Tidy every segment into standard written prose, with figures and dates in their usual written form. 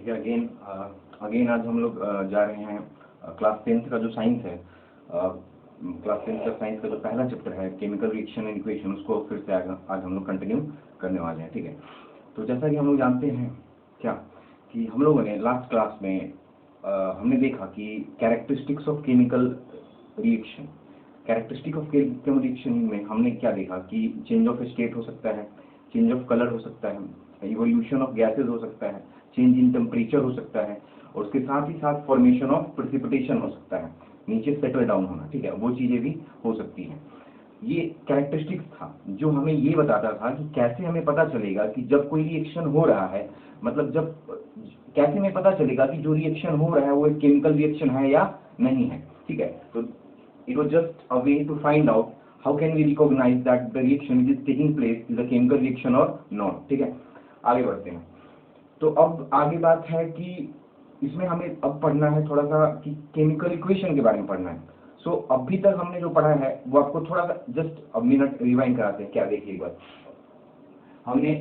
ठीक है। अगेन आज हम लोग जा रहे हैं क्लास 10th का जो साइंस है, क्लास 10th का साइंस का जो पहला चैप्टर है केमिकल रिएक्शन एंड इक्वेशन, उसको फिर से आज हम लोग कंटिन्यू करने वाले हैं। ठीक है। तो जैसा कि हम लोग जानते हैं क्या कि हम लोगों ने लास्ट क्लास में हमने देखा कि characteristics of chemical reaction, characteristic of chemical reaction में हमने क्या देखा कि चेंज ऑफ स्टेट हो सकता है, चेंज ऑफ कलर हो सकता है, इवोल्यूशन ऑफ गैसेज हो सकता है, चेंज इन टेम्परेचर हो सकता है, और उसके साथ ही साथ फॉर्मेशन ऑफ प्रेसिपिटेशन हो सकता है, नीचे सेटल डाउन होना। ठीक है, वो चीज़ें भी हो सकती हैं। ये कैरेक्टरिस्टिक्स था जो हमें ये बताता था कि कैसे हमें पता चलेगा कि जब कोई रिएक्शन हो रहा है, मतलब जब कैसे हमें पता चलेगा कि जो रिएक्शन हो रहा है वो एक केमिकल रिएक्शन है या नहीं है। ठीक है, तो it was just a way to find out how can we recognize that the reaction which is taking place is a chemical reaction or not। ठीक है, आगे बढ़ते हैं। तो अब आगे बात है कि इसमें हमें अब पढ़ना है थोड़ा सा कि केमिकल इक्वेशन के बारे में पढ़ना है। सो अभी तक हमने जो पढ़ा है वो आपको थोड़ा सा जस्ट अब मिनट रिवाइंड कराते हैं। क्या देखिए एक बार, हमने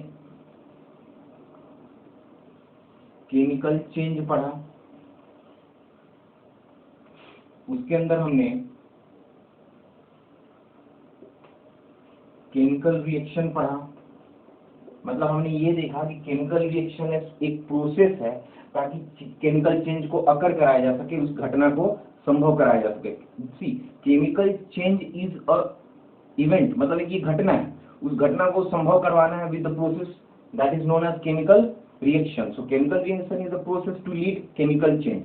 केमिकल चेंज पढ़ा, उसके अंदर हमने केमिकल रिएक्शन पढ़ा। मतलब हमने ये देखा कि केमिकल रिएक्शन एक प्रोसेस है ताकि केमिकल चेंज को अकर कराया जा सके, उस घटना को संभव कराया जा सके। See chemical change is a event, मतलब एक ये घटना है, उस घटना को संभव करवाना है with the process that is known as chemical reaction. So chemical reaction is the process to lead chemical change.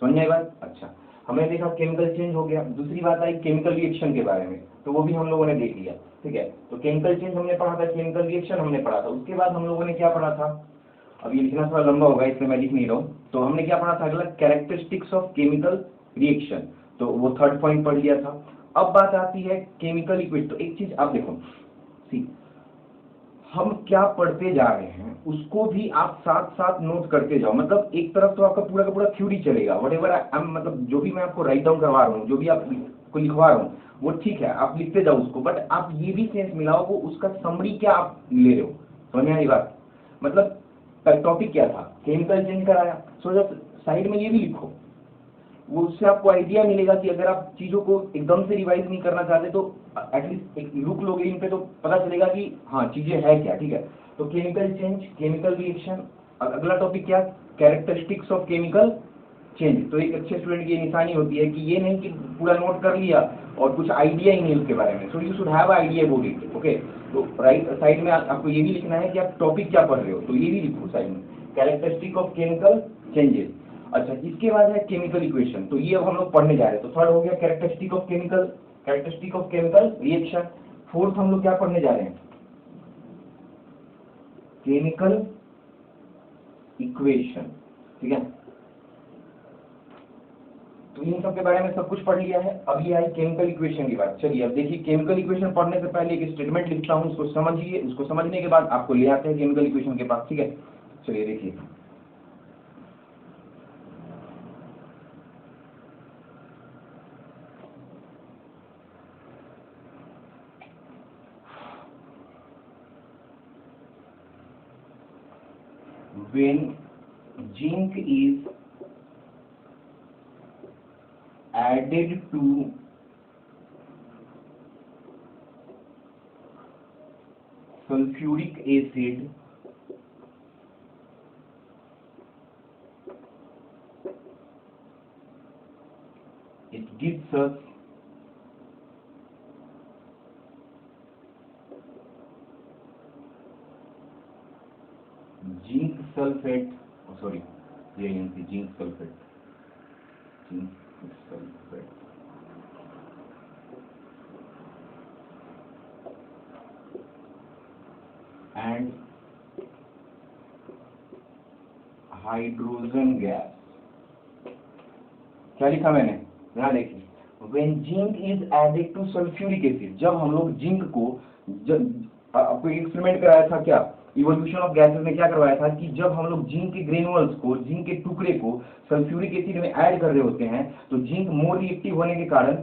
समझ में आई बात? अच्छा, हमने देखा केमिकल चेंज हो गया। दूसरी बात आई केमिकल रिएक्शन के बारे में, तो वो भी हम लोगों ने देख लिया। ठीक है, तो केमिकल चेंज हमने पढ़ा था, केमिकल रिएक्शन हमने पढ़ा था। उसके बाद हम लोगों ने क्या पढ़ा था, अब ये लिखना थोड़ा लंबा होगा इसलिए मैं लिख नहीं रहा हूँ। तो हमने क्या पढ़ा था अगला, कैरेक्टरिस्टिक्स ऑफ केमिकल रिएक्शन, तो वो थर्ड पॉइंट पढ़ लिया था। अब बात आती है केमिकल इक्वेशन। तो एक चीज आप देखो, सी हम क्या पढ़ते जा रहे हैं उसको भी आप साथ साथ नोट करते जाओ। मतलब एक तरफ तो आपका पूरा का पूरा थ्योरी चलेगा, व्हाटएवर मतलब जो भी मैं आपको राइट डाउन करवा रहा हूँ, जो भी आपको लिखवा रहा हूँ वो ठीक है, आप लिखते जाओ उसको, बट आप ये भी सेंस मिलाओ वो उसका समरी क्या आप ले रहे हो। समझ में आई बात? मतलब टॉपिक क्या था, केमिकल चेंज कराया, सो जब साइड में ये भी लिखो, वो उससे आपको आइडिया मिलेगा कि अगर आप चीजों को एकदम से रिवाइज नहीं करना चाहते तो एटलीस्ट एक लुक लोगे इन पे तो पता चलेगा कि हाँ चीजें है क्या। ठीक है, तो केमिकल चेंज, केमिकल रिएक्शन। अगला टॉपिक क्या, कैरेक्टरिस्टिक्स ऑफ केमिकल चेंज। तो एक अच्छे स्टूडेंट की निशानी होती है कि ये नहीं कि पूरा नोट कर लिया और कुछ आइडिया ही नहीं उसके बारे में। So you should have idea about it. Okay, तो राइट साइड में आपको ये भी लिखना है कि आप टॉपिक क्या पढ़ रहे हो, तो ये भी लिखो साइड में, कैरेक्टरिस्टिक ऑफ केमिकल चेंजेस। अच्छा, इसके बाद है केमिकल इक्वेशन, तो ये अब हम लोग पढ़ने जा रहे हैं। तो थर्ड हो गया characteristic of chemical, characteristic of chemical reaction. Fourth हम लोग क्या पढ़ने जा रहे हैं, केमिकल इक्वेशन। ठीक है, तो इन सब के बारे में सब कुछ पढ़ लिया है। अब ये आई केमिकल इक्वेशन की बात। चलिए अब देखिए, केमिकल इक्वेशन पढ़ने से पहले एक स्टेटमेंट लिखता हूँ, उसको समझिए, उसको समझने के बाद आपको ले आते हैं केमिकल इक्वेशन के पास। ठीक है, चलिए देखिए, when zinc is added to sulfuric acid, it gives us zinc sulfate, sorry, zinc sulfate, and hydrogen gas. क्या लिखा मैंने, यहाँ देखिए, when zinc is added to sulfuric acid, जब हम लोग जिंक को, आपको एक्सपेरिमेंट कराया था क्या, इवोल्यूशन ऑफ गैसेस में क्या करवाया था कि जब हम लोग जिंक के ग्रेनुअल्स को, जिंक के टुकड़े को सल्फ्यूरिक एसिड में ऐड कर रहे होते हैं तो जिंक मोर रिएक्टिव होने के कारण,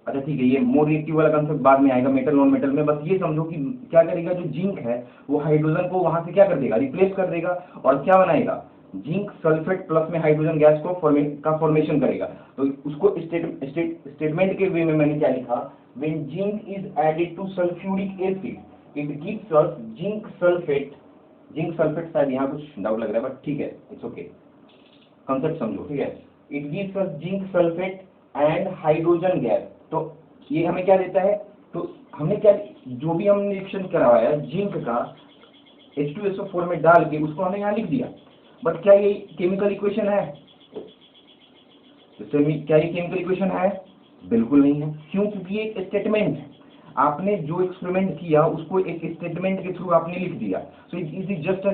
अच्छा ठीक है, ये मोर रिएक्टिव वाला कंसेप्ट बाद में आएगा मेटल नॉन मेटल में, बस ये समझो कि क्या करेगा, जो जिंक है वो हाइड्रोजन को वहां से क्या कर देगा, रिप्लेस कर देगा, और क्या बनाएगा, जिंक सल्फेट प्लस में हाइड्रोजन गैस को फॉर्मेशन करेगा। तो उसको स्टेटमेंट के वे में मैंने क्या लिखा, when zinc is added to sulphuric acid it gives us zinc sulphate. Zinc sulphate शायद यहाँ कुछ डाउट लग रहा है बट ठीक है, इट्स ओके, कंसेप्ट समझो, ठीक है। It gives us zinc sulphate and hydrogen gas. तो ये हमें क्या देता है, तो हमने क्या, जो भी हमने रिएक्शन करवाया जिंक का H2SO4 में डाल के उसको हमने यहाँ लिख दिया। बट क्या ये केमिकल इक्वेशन है? क्या ये केमिकल इक्वेशन है? बिल्कुल नहीं है। क्यों? क्योंकि ये एक स्टेटमेंट है। आपने जो एक्सपेरिमेंट किया उसको एक स्टेटमेंट के थ्रू आपने लिख दिया। So it is just a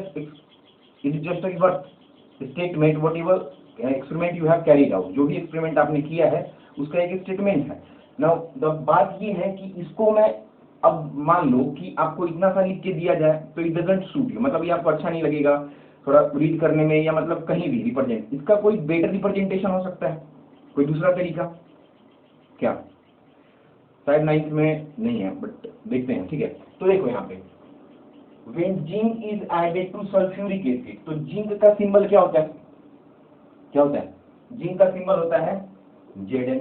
statement, what ever experiment you have carried out, जो भी एक्सपेरिमेंट आपने किया है उसका एक स्टेटमेंट है। नाउ द बात ये है कि इसको मैं, अब मान लो कि आपको इतना सा लिख के दिया जाए तो इट डजंट सूट यू, मतलब ये आपको अच्छा नहीं लगेगा थोड़ा रीड करने में, या मतलब कहीं भी रिप्रेजेंट, इसका कोई बेटर रिप्रेजेंटेशन हो सकता है, कोई दूसरा तरीका क्या? शायद 9th में नहीं है बट देखते हैं, ठीक है। तो देखो यहाँ पे when zinc is added to sulphuric acid, तो जिंक का सिंबल क्या होता है? क्या होता है? जिंक का सिंबल होता है Zn।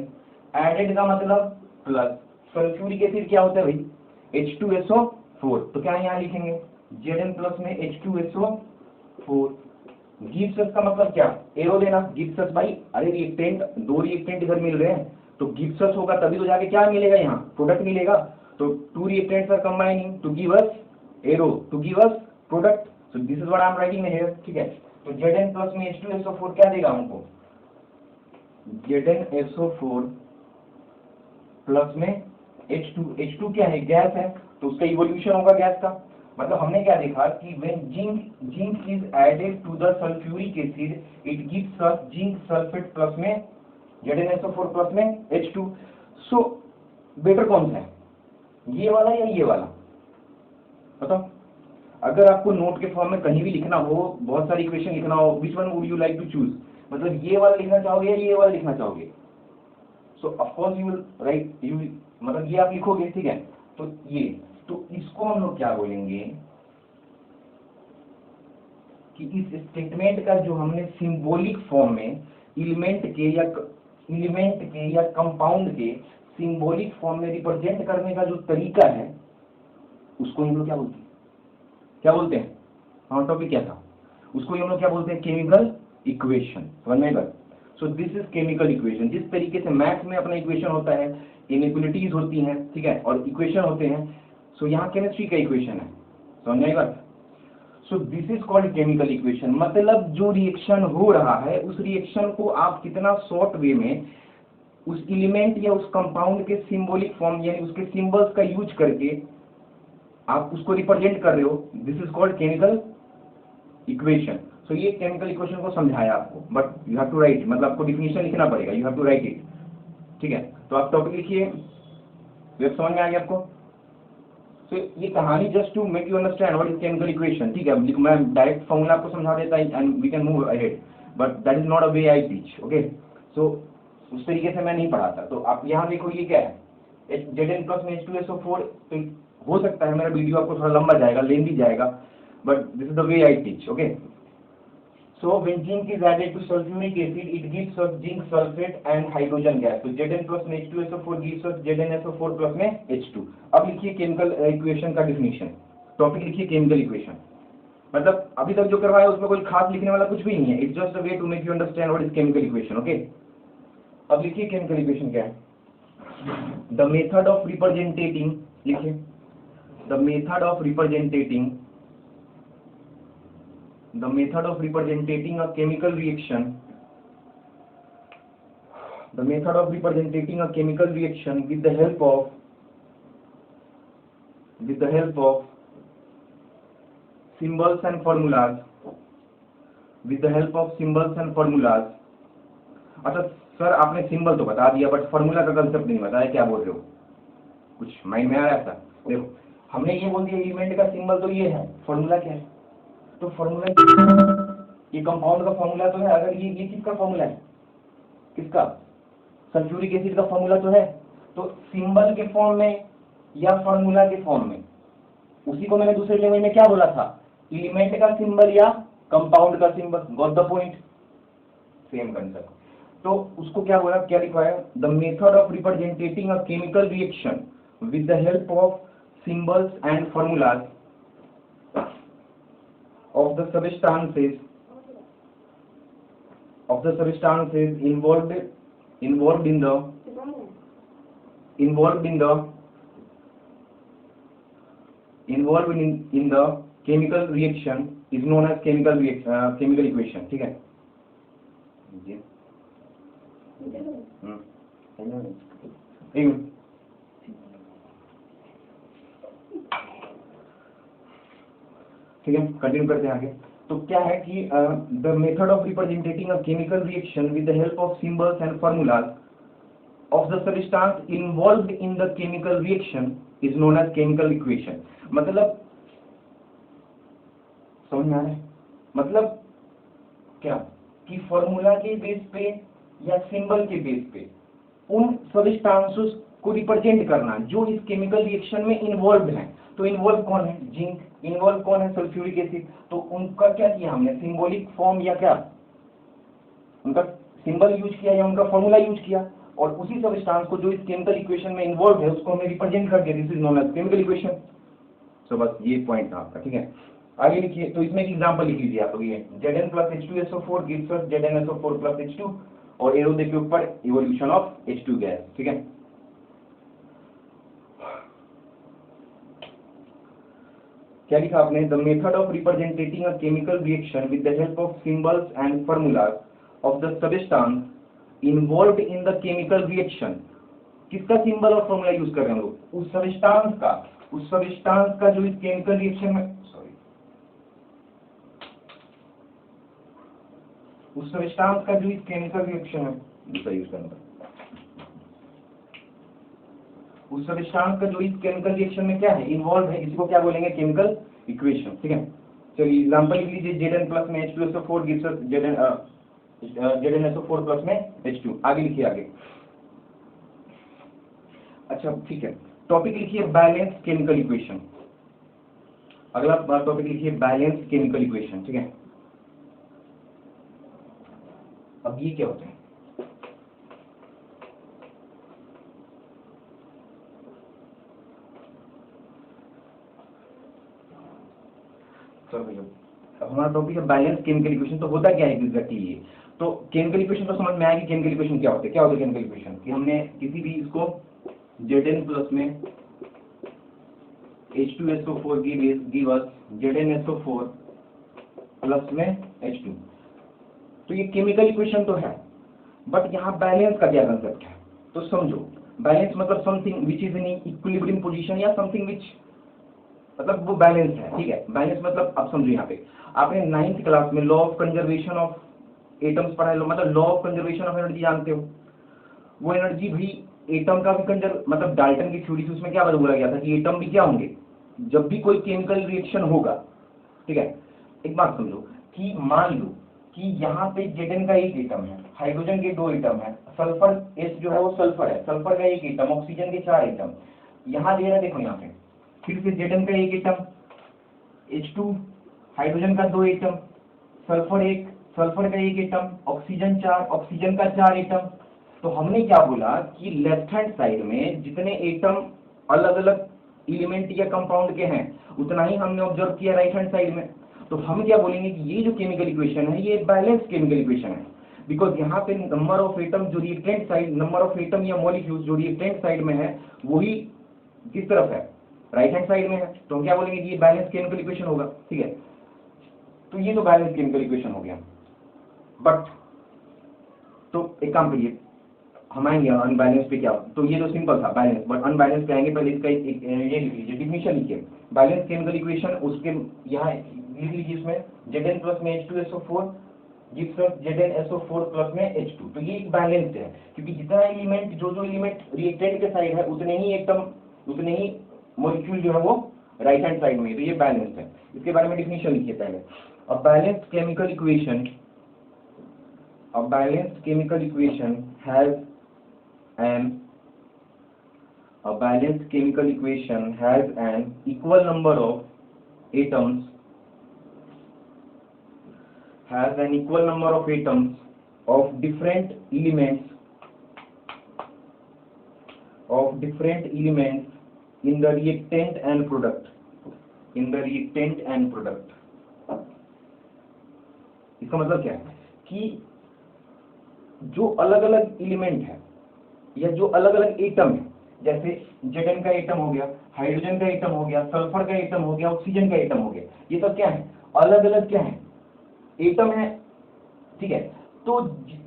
एडेड का मतलब प्लस, सल्फ्यूरिक एसिड क्या होता है भाई? H2SO4। तो क्या यहाँ लिखेंगे Zn प्लस में H2SO4। गिब्स का मतलब क्या? एरो देना, गिब्स भाई, अरे रिएक्टेंट, दो रिएक्टेंट इधर मिल रहे हैं तो गिब्स होगा तभी तो जाके क्या मिलेगा, यहाँ प्रोडक्ट मिलेगा। तो two reactants are combining to give us arrow, to give us product. So this is what I am writing here, ठीक है। तो Zn प्लस में H2SO4 क्या देगा हमको? ZnSO4 प्लस में H2 क्या है? गैस है, तो उसका इवोल्यूशन होगा गैस का। मतलब हमने क्या देखा कि when zinc is added to the sulphuric acid it gives us zinc sulphate plus में ZnSO4 प्लस में H2। सो बेटर कौन सा है, ये वाला या ये वाला? बताओ। अगर आपको नोट के फॉर्म में कहीं भी लिखना हो, बहुत सारी इक्वेशन लिखना हो, which one would you like to choose? मतलब ये वाला लिखना चाहोगे या ये वाला लिखना चाहोगे? सो of course you will write, you मतलब ये आप लिखोगे, ठीक है। तो ये, तो इसको हम लोग क्या बोलेंगे कि इस स्टेटमेंट का जो हमने सिंबॉलिक फॉर्म में एलिमेंट के या कंपाउंड के सिंबॉलिक फॉर्म में रिप्रेजेंट करने का जो तरीका है उसको हम लोग क्या बोलते हैं? क्या बोलते हैं? हाँ, टॉपिक क्या था? उसको हम लोग क्या बोलते हैं? Chemical equation. समझ में आएगा? सो दिस इज केमिकल इक्वेशन। जिस तरीके से मैथ्स में अपना इक्वेशन होता है, इनइक्वालिटीज होती हैं, ठीक है, और इक्वेशन होते हैं, सो यहाँ केमिस्ट्री का इक्वेशन है। समझ में आएगा? सो this is called chemical equation. मतलब जो रिएक्शन हो रहा है उस रिएक्शन को आप कितना शॉर्ट वे में उस एलिमेंट या उस कंपाउंड के सिंबॉलिक फॉर्म यानी उसके सिंबल्स का यूज करके आप उसको रिप्रेजेंट कर रहे हो, this is called chemical equation. So ये केमिकल इक्वेशन को समझाया आपको, but you have to write, मतलब आपको डिफिनेशन लिखना पड़ेगा, you have to write it, ठीक है। तो आप टॉपिक लिखिए, वेब समझ में आ गया आपको? तो ये कहानी just to make you understand what is chemical equation, ठीक है। मैं डायरेक्ट फॉर्मूला आपको समझा देता and we can move ahead, but that is not a way I teach, okay. So उस तरीके से मैं नहीं पढ़ाता। तो आप यहाँ देखो ये क्या है, Zn प्लस में H2SO4। तो हो सकता है मेरा वीडियो आपको थोड़ा लंबा जाएगा, लेंदी जाएगा, but this is the way I teach, okay. So when zinc is added to sulfuric acid, it gives us zinc sulfate and hydrogen gas. So Zn plus में H2SO4 gives us ZnSO4 plus में H2। अब लिखिए chemical equation का definition, topic लिखिए chemical equation. मतलब अभी तक जो करवाया उसमें कोई खास लिखने वाला कुछ भी नहीं है, it's just a way to make you understand what is chemical equation, okay. अब लिखिए केमिकल इक्वेशन क्या है। द मेथड ऑफ रिप्रेजेंटेटिंग, लिखिए the method of representating the method of representing a chemical reaction, the method of representing a chemical reaction with the help of symbols and formulas, with the help of symbols and formulas। अच्छा sir आपने symbol तो बता दिया but formula का concept नहीं बताया, क्या बोल रहे हो? कुछ माइंड में आ रहा है? सर देखो हमने ये बोल दिया एलिमेंट का सिंबल तो ये है, फॉर्मूला क्या है? तो फॉर्मूला ये कंपाउंड का फॉर्मूला तो है। अगर ये किसका फॉर्मूला है? किसका? सल्फ्यूरिक एसिड का फॉर्मूला तो है। तो सिंबल के फॉर्म में या फॉर्मूला के फॉर्म में, उसी को मैंने दूसरे लेवल में क्या बोला था, एलिमेंट का सिंबल या कंपाउंड का symbol, got the point, same concept. तो उसको क्या बोला, क्या लिखवाया, the method of representating a chemical reaction with the help of symbols and formulas of the substances involved in the chemical reaction is known as chemical equation। ठीक है, ठीक है, कंटिन्यू करते हैं आगे। तो क्या है कि the method of representating a chemical reaction with the help of symbols and formulas of the substance involved in the chemical reaction is known as chemical equation. मतलब समझ में आ रहा है, मतलब क्या कि फॉर्मूला के बेस पे या सिंबल के बेस पे उन सब्सटेंसेस को रिप्रेजेंट करना जो इस केमिकल रिएक्शन में इन्वॉल्व हैं। तो इन्वॉल्व कौन है, जिंक, इन्वॉल्व कौन है, सल्फ्यूरिक एसिड। तो उनका क्या किया हमने, सिंबॉलिक फॉर्म या क्या उनका सिंबल यूज किया या उनका फॉर्मूला यूज किया, और उसी सब्सटेंस को जो इस केमिकल इक्वेशन में इन्वॉल्व है उसको हमने रिप्रेजेंट कर दिया, this is known as chemical equation. So बस ये पॉइंट था आपका। ठीक है, आगे लिखिए। तो इसमें एक एग्जांपल लिख लीजिए आप लोग, ये Zn plus H2SO4 gives us ZnSO4 plus H2 और एरो देखिए ऊपर इवोल्यूशन ऑफ H2 गैस। ठीक है, क्या लिखा आपने, the method of representating a chemical reaction with the help of symbols and formulas of the substance involved in the chemical reaction. किसका symbol और फॉर्मूला यूज कर रहे हैं हम लोग, उस सब्सटेंस का जो इस केमिकल रिएक्शन में, उस सब्सटेंस का जो इस केमिकल रिएक्शन में, दूसरा यूज करना, उस सब्सटेंस का जो इस केमिकल रिएक्शन में क्या है, इन्वॉल्व है, इसी को क्या बोलेंगे, केमिकल इक्वेशन। ठीक है, चलिए एग्जांपल लिख लीजिए, Zn प्लस में H2SO4 gives us ZnSO4 plus में H2। आगे लिखिए आगे। अच्छा ठीक है, टॉपिक लिखिए बैलेंस केमिकल इक्वेशन। अगला टॉपिक लिखिए बैलेंस केमिकल इक्वेशन। ठीक है, अब ये क्या होता है, चलो भैया अब हमारा टॉपिक है बैलेंस केमिकल इक्वेशन। तो होता क्या है एग्जैक्टली ये, तो केमिकल इक्वेशन तो समझ में आएगी, केमिकल इक्वेशन क्या होता है, क्या होता है केमिकल इक्वेशन, कि हमने किसी भी इसको Zn प्लस में H2SO4 give us ZnSO4 plus में H2। तो ये केमिकल इक्वेशन तो है, बट यहाँ बैलेंस का क्या कंसेप्ट है, तो समझो बैलेंस मतलब something which is in equilibrium position या समथिंग विच, मतलब वो बैलेंस है। ठीक है, बैलेंस मतलब आप समझो, यहाँ पे आपने 9th क्लास में law of conservation of atoms पढ़ा है, मतलब law of conservation of energy जानते हो। वो एनर्जी भी एटम का भी मतलब डाल्टन की थ्योरी से उसमें क्या बोला गया था कि एटम भी क्या होंगे जब भी कोई केमिकल रिएक्शन होगा। ठीक है, एक बात समझो कि मान लो कि यहाँ पे Zn का एक एटम है, हाइड्रोजन के 2 एटम है, सल्फर S जो है वो सल्फर है, सल्फर का एक एटम, ऑक्सीजन के 4 एटम। यहाँ दे रहा है देखो, यहाँ पे फिर से Zn का एक एटम, H2, हाइड्रोजन का 2 एटम, सल्फर का एक एटम, ऑक्सीजन 4, ऑक्सीजन का 4 एटम। तो हमने क्या बोला कि लेफ्ट हैंड साइड में जितने एटम अलग अलग एलिमेंट या कंपाउंड के हैं उतना ही हमने ऑब्जर्व किया राइट हैंड साइड में। तो हम क्या बोलेंगे कि ये जो केमिकल इक्वेशन है ये बैलेंस केमिकल इक्वेशन है, बिकॉज यहाँ पे नंबर ऑफ एटम जो reactant side, number of atom या मॉलिक्यूल्स जो रिएक्टेंट साइड में है वही किस तरफ है, राइट हैंड साइड में है। तो हम क्या बोलेंगे कि ये बैलेंस केमिकल इक्वेशन होगा। ठीक है, तो ये तो बैलेंस केमिकल इक्वेशन हो गया। बट तो एक काम करिए, हम आएंगे अनबैलेंस पे क्या, तो ये तो सिंपल था बैलेंस, बट अनबैलेंस पे आएंगे। पहले इसका ये लिख लीजिए, डिफिनेशन लिखिए बैलेंस केमिकल इक्वेशन, उसके यहाँ लिख लीजिए इसमें Zn प्लस में H2SO4 gives us ZnSO4 plus में H2। तो ये एक बैलेंस्ड है, क्योंकि जितना एलिमेंट जो एलिमेंट रिएक्टेंट के साइड है उतने ही एटम, उतने ही मॉलिक्यूल जो है वो राइट हैंड साइड में, तो ये बैलेंस्ड है। इसके बारे में डिफिनेशन लिखिए पहले। A balanced chemical equation, a balanced chemical equation has an equal number of atoms has an equal number of atoms of different elements in the reactant and product, इसका मतलब क्या है कि जो अलग अलग एलिमेंट है या जो अलग अलग एटम है, जैसे Zn का एटम हो गया, हाइड्रोजन का एटम हो गया, सल्फर का एटम हो गया, ऑक्सीजन का एटम हो गया, ये सब क्या है, अलग अलग क्या है, एटम है, ठीक है। तो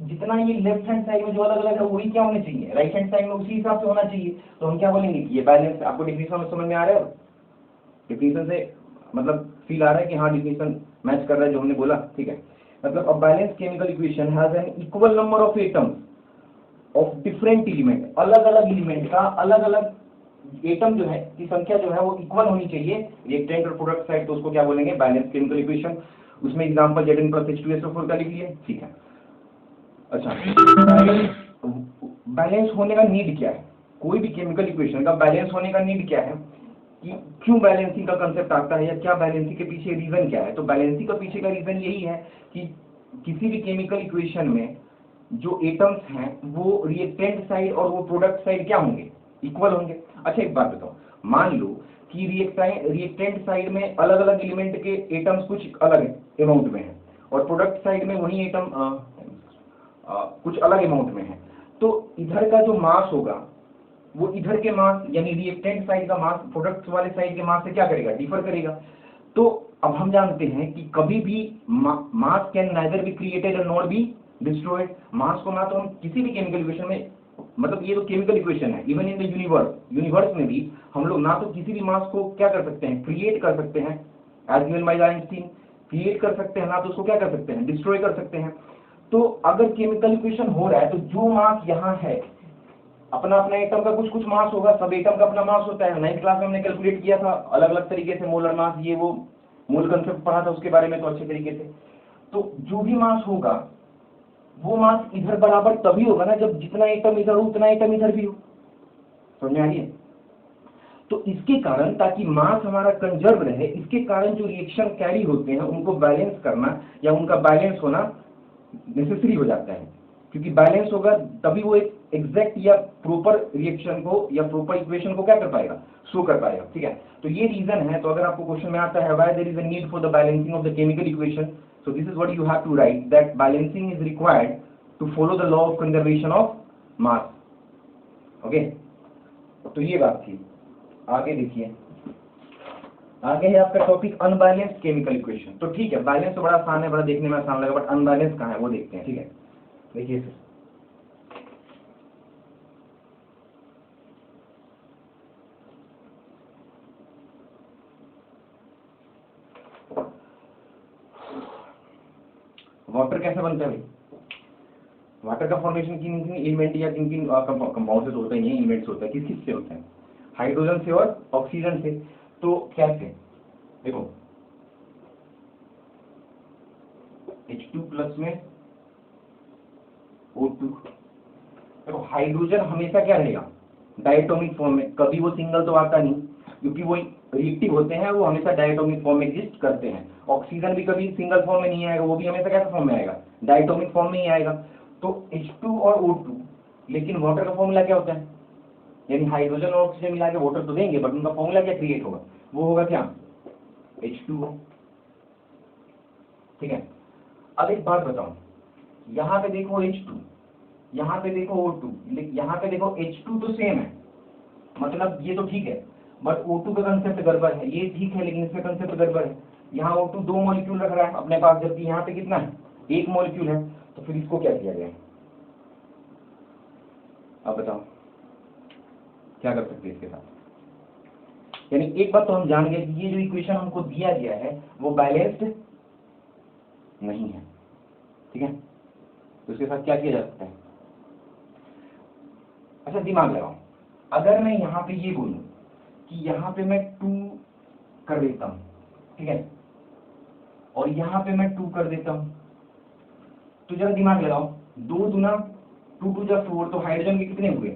जितना ये लेफ्ट हैंड साइड में जो अलग अलग है वही क्या होने चाहिए, राइट हैंड साइड में उसी हिसाब से होना चाहिए। तो हम क्या बोलेंगे कि ये बैलेंस, आपको डिफिनेशन समझ में आ रहा है, डिफिनेशन से मतलब फील आ रहा है कि हाँ डिफिनेशन मैच कर रहा है जो हमने बोला, ठीक है। मतलब a balance chemical equation has an equal number of atoms of different element, अलग अलग एलिमेंट का अलग अलग एटम जो है की संख्या जो है वो इक्वल होनी चाहिए रिएक्टेंट और प्रोडक्ट साइड, तो उसको क्या बोलेंगे, बैलेंस केमिकल इक्वेशन। उसमें एग्जांपल Zn+H2SO4 का लिख लिए, ठीक है। अच्छा, बैलेंस होने का नीड क्या है, कोई भी केमिकल इक्वेशन का बैलेंस होने का नीड क्या है, कि क्यों बैलेंसिंग का कंसेप्ट आता है या क्या बैलेंसिंग के पीछे रीजन क्या है। तो बैलेंसिंग का पीछे का रीजन यही है कि किसी भी केमिकल इक्वेशन में जो एटम्स हैं वो रिएक्टेंट साइड और वो प्रोडक्ट साइड क्या होंगे, इक्वल होंगे। अच्छा एक बात बताओ, मान लो कि रिएक्टेंट साइड में अलग अलग एलिमेंट के एटम्स कुछ अलग अमाउंट में है और प्रोडक्ट साइड में वही एटम कुछ अलग अमाउंट में है, तो इधर का जो मास होगा वो इधर के मास यानी रिएक्टेंट साइड का मास प्रोडक्ट वाले साइड के मास से क्या करेगा, डिफर करेगा। तो अब हम जानते हैं कि कभी भी मास कैन नाइदर बी क्रिएटेड और नॉट बी डिस्ट्रॉयड। मास को ना तो हम किसी भी केमिकल इक्वेशन में, मतलब ये तो केमिकल इक्वेशन है, इवन इन द यूनिवर्स में भी हम लोग ना तो किसी भी मास को क्या कर सकते हैं, क्रिएट कर सकते हैं as given by Einstein, create कर सकते हैं, ना तो उसको क्या कर सकते हैं, डिस्ट्रॉय कर सकते हैं। तो अगर केमिकल इक्वेशन हो रहा है तो जो मास यहाँ है, अपना अपना एटम का कुछ कुछ मास होगा, सब एटम का अपना मास होता है। 9th क्लास में हमने कैलकुलेट किया था अलग अलग तरीके से, मोलर मास, ये वो मोल कंसेप्ट पढ़ा था उसके बारे में तो अच्छे तरीके से। तो जो भी मास होगा वो मास इधर बराबर तभी होगा ना जब जितना एटम इधर हो उतना एटम इधर भी हो, समझ में आ रही है। तो इसके कारण, ताकि मास हमारा कंजर्व रहे, इसके कारण जो रिएक्शन कैरी होते हैं उनको बैलेंस करना या उनका बैलेंस होना नेसेसरी हो जाता है, क्योंकि बैलेंस होगा तभी वो एक एग्जैक्ट या प्रॉपर रिएक्शन को या प्रॉपर इक्वेशन को क्या कर पाएगा, शो कर पाएगा, ठीक है। तो ये रीजन है। तो अगर आपको क्वेश्चन में आता है why there is a need for the balancing of the chemical equation, so this is what you have to write, that balancing is required to follow the law of conservation of mass. Okay, तो ये बात थी। आगे देखिए, आगे है आपका topic unbalanced chemical equation. तो ठीक है, बैलेंस तो बड़ा आसान है, बड़ा देखने में आसान लगा, बट अनबैलेंस कहाँ है वो देखते हैं, ठीक है। देखिए सर, वाटर कैसे बनता है भाई, वाटर का फॉर्मेशन किन किन एलिमेंट या किन किन कंपाउंड से होता है, ये एलिमेंट्स होता है, किस किस से होता है, हाइड्रोजन से और ऑक्सीजन से। तो कैसे, देखो H2 प्लस में O2, देखो हाइड्रोजन हमेशा क्या रहेगा, डायटोमिक फॉर्म में, कभी वो सिंगल तो आता नहीं, क्योंकि वो रिएक्टिव होते हैं, वो हमेशा डायटोमिक फॉर्म में एग्जिस्ट करते हैं। ऑक्सीजन भी कभी सिंगल फॉर्म में नहीं आएगा, वो भी हमेशा कैसे फॉर्म में आएगा, डायटोमिक फॉर्म में ही आएगा। तो H2 और O2, लेकिन वाटर का फॉर्मूला क्या होता है, यानी हाइड्रोजन और ऑक्सीजन मिला के वाटर तो देंगे, बट उनका फॉर्मूला क्या क्रिएट होगा, वो होगा क्या, H2O, ठीक है। अब एक बात बताओ, यहाँ पे देखो H2, यहाँ पे देखो O2, यहाँ पे देखो H2 तो सेम है, मतलब ये तो ठीक है, बट O2 का कंसेप्ट गड़बड़ है, ये ठीक है लेकिन इसका कंसेप्ट गड़बड़ है। यहाँ O2 2 मॉलिक्यूल रख रहा है अपने पास, जबकि यहाँ पे कितना है, 1 मॉलिक्यूल है। तो फिर इसको क्या किया जाए, अब बताओ क्या कर सकते हैं इसके साथ। यानी एक बात तो हम जान गए कि ये जो इक्वेशन हमको दिया गया है वो बैलेंस्ड नहीं है, ठीक है। तो इसके साथ क्या किया जा सकता है, अच्छा दिमाग लगाओ, अगर मैं यहाँ पे ये बोलूं कि यहाँ पे मैं 2 कर देता हूँ, ठीक है, और यहाँ पे मैं 2 कर देता हूँ, तो जरा दिमाग लगाओ, 2 दूना 2 2 जा 4, तो हाइड्रोजन के कितने हुए,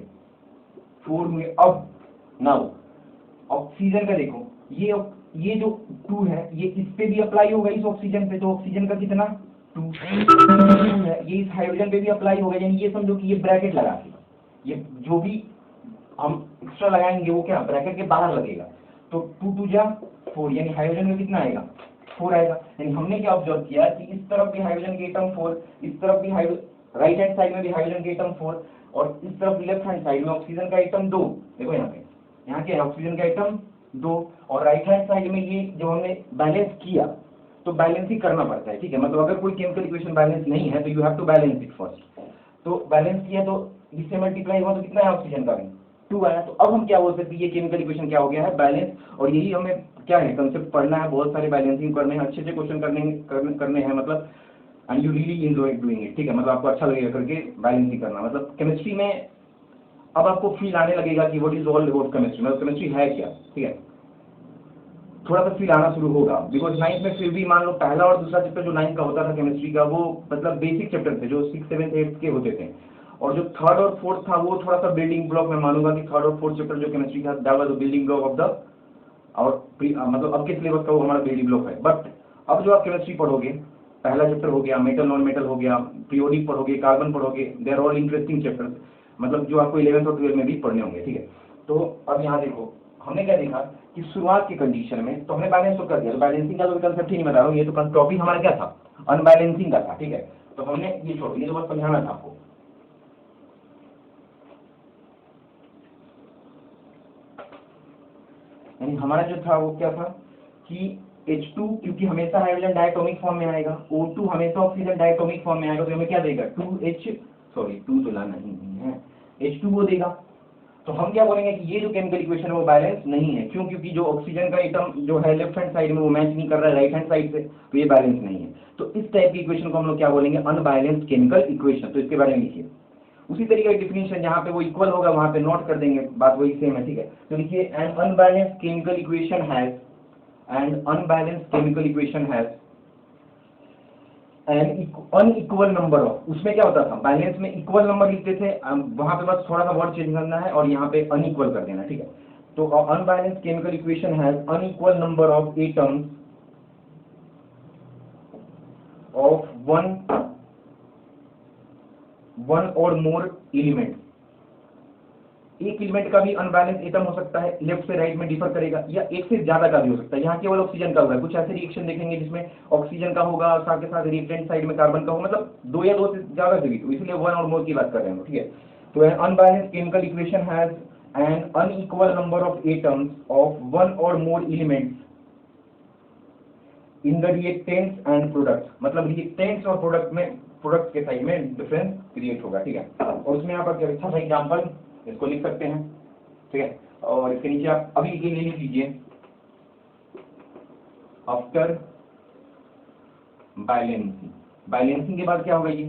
4 हुए। अब नाउ ऑक्सीजन का देखो, ये जो 2 है ये इस पे भी अप्लाई होगा, इस ऑक्सीजन पे, तो ऑक्सीजन का कितना 2 है, ये इस हाइड्रोजन पे भी अप्लाई होगा, यानी ये समझो कि ये ब्रैकेट लगा के ये जो भी हम एक्स्ट्रा लगाएंगे वो क्या ब्रैकेट के बाहर लगेगा, तो 2 2 जा 4, यानी हाइड्रोजन में कितना आएगा 4 आएगा। यानी हमने क्या ऑब्जर्व किया कि इस तरफ भी हाइड्रोजन के एटम 4, इस तरफ भी राइट हैंड साइड में भी हाइड्रोजन के एटम 4 और इस तरफ लेफ्ट हैंड साइड में ऑक्सीजन का एटम 2। देखो यहाँ क्या है ऑक्सीजन का एटम 2 और राइट हैंड साइड में ये जो हमने बैलेंस किया, तो बैलेंस ही करना पड़ता है, ठीक है। मतलब अगर कोई केमिकल इक्वेशन बैलेंस नहीं है तो you have to balance it first. तो बैलेंस किया तो इससे मल्टीप्लाई हुआ तो कितना है ऑक्सीजन का भी 2 आया। तो अब हम क्या बोल सकते हैं ये केमिकल इक्वेशन क्या हो गया है बैलेंस। और यही हमें क्या है कंसेप्ट पढ़ना है, बहुत सारे बैलेंसिंग करने हैं, अच्छे अच्छे क्वेश्चन करने हैं, मतलब and you really enjoy doing it, ठीक है। मतलब आपको अच्छा लगेगा करके बैलेंसिंग करना। मतलब केमिस्ट्री में अब आपको फील आने लगेगा कि what is all about chemistry, मतलब केमिस्ट्री है क्या, ठीक है। थोड़ा सा फील आना शुरू होगा बिकॉज 9th में फिर भी मान लो पहला और दूसरा चैप्टर जो 9th का होता था केमिस्ट्री का वो मतलब बेसिक चैप्टर थे जो 6th 7th 8th के होते थे, और जो 3rd और 4th था वो थोड़ा सा बिल्डिंग ब्लॉक मैं मानूंगा कि 3rd और 4th चैप्टर जो केमिस्ट्री का that was the building block of the और मतलब अब के सिलेबस का वो हमारा बिल्डिंग ब्लॉक है। बट अब जो आप केमिस्ट्री पढ़ोगे पहला चैप्टर हो गया, मेटल नॉन मेटल हो गया, पीरियोडिक पढ़ोगे, कार्बन पढ़ोगे, they are all interesting chapters, मतलब जो आपको 11th और 12th में भी पढ़ने होंगे, ठीक है। तो अब यहाँ देखो हमने क्या देखा कि शुरुआत की कंडीशन में तो हमने बैलेंस तो कर दिया, तो बैलेंसिंग का तो कंसेप्ट ही नहीं बता रहा हूँ, ये तो टॉपिक हमारा क्या था अनबैलेंसिंग का था, ठीक है। तो हमने ये छोड़ो, ये तो बस समझाना था आपको। यानी हमारा जो था वो क्या था कि H2 क्योंकि हमेशा हाइड्रोजन डायटोमिक फॉर्म में आएगा, O2 हमेशा ऑक्सीजन डायटोमिक फॉर्म में आएगा, तो हमें क्या देगा 2 तो लाना नहीं है H2 वो देगा। तो हम क्या बोलेंगे कि ये जो केमिकल इक्वेशन है वो बैलेंस नहीं है, क्यों? क्योंकि जो ऑक्सीजन का एटम जो है लेफ्ट हैंड साइड में वो मैच नहीं कर रहा है राइट हैंड साइड से, तो ये बैलेंस नहीं है। तो इस टाइप की इक्वेशन को हम लोग क्या बोलेंगे अनबैलेंस्ड केमिकल इक्वेशन। तो इसके बारे में लिखिए उसी तरीके का डिफिनेशन जहाँ पे वो इक्वल होगा वहां पे नोट कर देंगे, बात वही सेम है, ठीक है। तो लिखिए N unbalanced chemical equation has and unbalanced chemical equation has an unequal number of, उसमें क्या होता था बैलेंस में इक्वल नंबर लिखते थे, वहां पे बस थोड़ा सा वर्ड चेंज करना है और यहाँ पे अनइक्वल कर देना, ठीक है। तो unbalanced chemical equation has unequal number of atoms of one और मोर एलिमेंट। एक एलिमेंट का भी अनबैलेंस एटम हो सकता है, लेफ्ट से राइट में डिफर करेगा, या एक से ज्यादा का भी हो सकता है। यहाँ केवल ऑक्सीजन का हुआ है, कुछ ऐसे रिएक्शन देखेंगे जिसमें ऑक्सीजन का होगा और साथ के साथ रिएक्टेंट साइड में कार्बन का होगा, मतलब 2 या 2 से ज्यादा भी, तो इसलिए 1 और मोर की बात कर रहे हैं, ठीक है। तो unbalanced chemical equation has an unequal number of atoms of 1 और more elements in the reactants and products, मतलब रिएक्टेंट्स और प्रोडक्ट के साइड में डिफरेंस क्रिएट होगा, ठीक है। और उसमें यहाँ पर अच्छा सा एग्जाम्पल इसको लिख सकते हैं, ठीक है। और इसके नीचे आप अभी ये लिख लीजिए आफ्टर बैलेंसिंग। बैलेंसिंग के बाद क्या होगा ये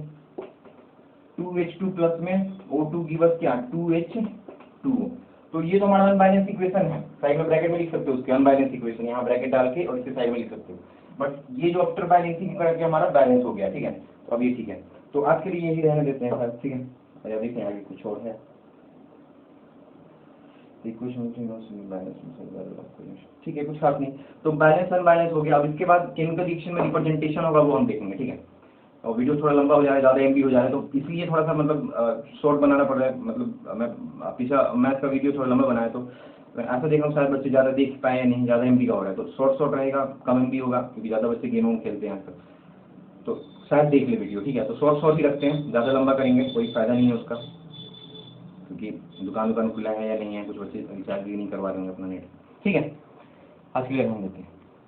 2H2 प्लस में O2 गिव अस क्या 2H2। तो ये तो हमारा अनबैलेंस इक्वेशन है, साइड में ब्रैकेट में लिख सकते हो उसके अनबैलेंस इक्वेशन, यहाँ ब्रैकेट डाल के और इसके साइड में लिख सकते हो। बट ये जो आफ्टर बैलेंसिंग करके हमारा बैलेंस हो गया, ठीक है। तो अब ये ठीक है, तो आज के लिए यही रहने देते हैं सर, ठीक है। और देखते हैं आगे कुछ और है ठीक है, कुछ खास नहीं। तो बैलेंस अनबैलेंस हो गया। अब इसके बाद केमिकल रिएक्शन में रिप्रेजेंटेशन होगा वो हम देखेंगे, ठीक है। और वीडियो थोड़ा लंबा हो जाए, ज़्यादा एमबी हो जाए, तो इसलिए थोड़ा सा मतलब शॉर्ट बनाना पड़ रहा है। मतलब मैं पिछला मैथ का वीडियो थोड़ा लंबा बनाया तो ऐसा देख रहा हूँ शायद बच्चे ज़्यादा देख पाए या नहीं, ज़्यादा एमबी का हो रहा है, तो शॉर्ट रहेगा, कम एमबी होगा क्योंकि ज़्यादा बच्चे गेमों खेलते हैं आजकल, तो शायद देख ले वीडियो, ठीक है। तो शॉर्ट ही रखते हैं, ज़्यादा लंबा करेंगे कोई फ़ायदा नहीं है उसका, क्योंकि दुकान खुला है या नहीं है, कुछ बच्चे रिचार्ज भी नहीं करवा रहे हैं अपना नेट, ठीक है। आज के लिए हम देते हैं।